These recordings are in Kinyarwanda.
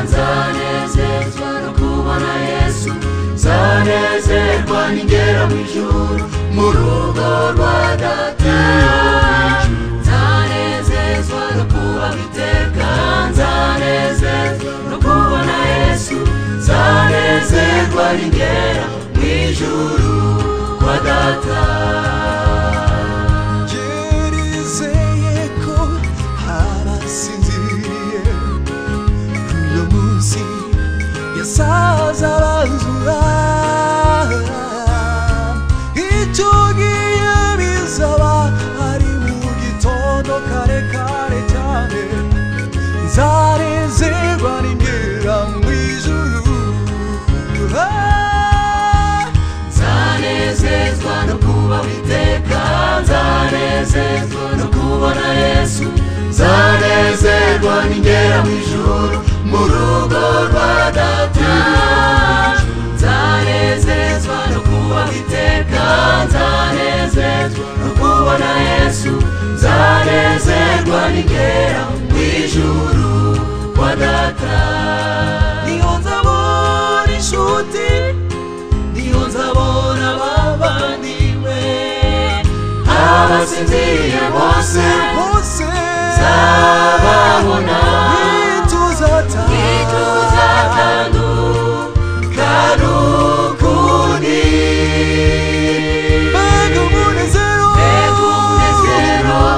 nzanezezwa no kubona Yesu, nzanezerwa ningera mu ijuru mu rugo rwa Data. Nzanezezwa no kuba iteka, nzanezezwa no kubona Yesu, nzanezerwa ningera mu ijuru kwa Data. Yerizeye ko abasinziriye uyu munsi yasaza bazura, icyo gihe bizaba ari mu gitondo kare kare cyane, nzanezerwa ningera mu ijuru. Nzanezezwa no kuba iteka, nzanezezwa no kubona Yesu, nzanezerwa ningera mu ijuru mu rugo rwa Data. Nzanezezwa no kuba iteka, nzanezezwa no kubona Yesu, nzanezerwa ningera mu ijuru kwa Data. Niyo nzabona inshuti, niyo nzabona abavandimwe, abasinziriye bose nzababona, ntituzatandukana ukundi. mbega umunezero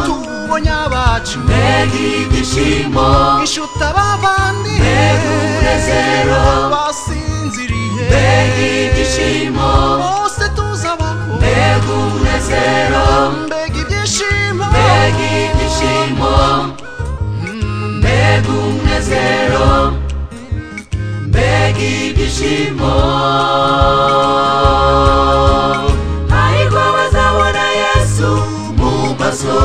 tubonye abacu, mbega ibyishimo inshuti abavandimwe, mbega umunezero basinziriye, mbega ibyishimo bose tuzabaho, mbega umunezero mbega ibyishimo, mbega ibyishimo mbega umunezero mbega ibyishimo. Hahirwa bazabona Yesu mu maso,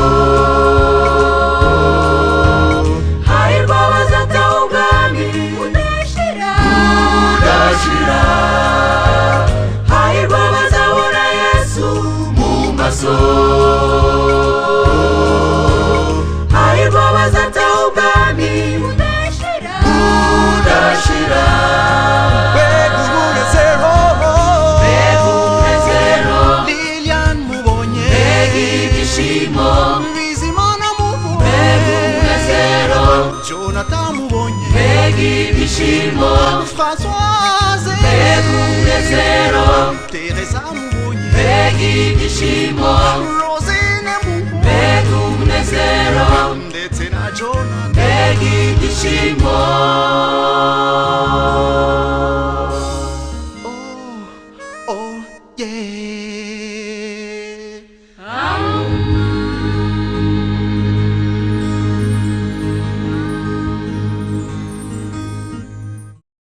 hahirwa bazataha ubwami budashira, hahirwa bazabona Yesu mu maso, hahirwa bazataha ubwami budashira. mbega umunezero, Mbega umunezero, Lilian mubonye, mbega ibyishimo, Bizimana mubonye, mbega umunezero, Jonathan mubonye, mbega ibyishimo, Françoise, mbega umunezero, Teresa mubonye, mbega ibyishimo, Rosine mubonye, mbega umunezero, ndetse na Jonathan. mbega ibyishimo.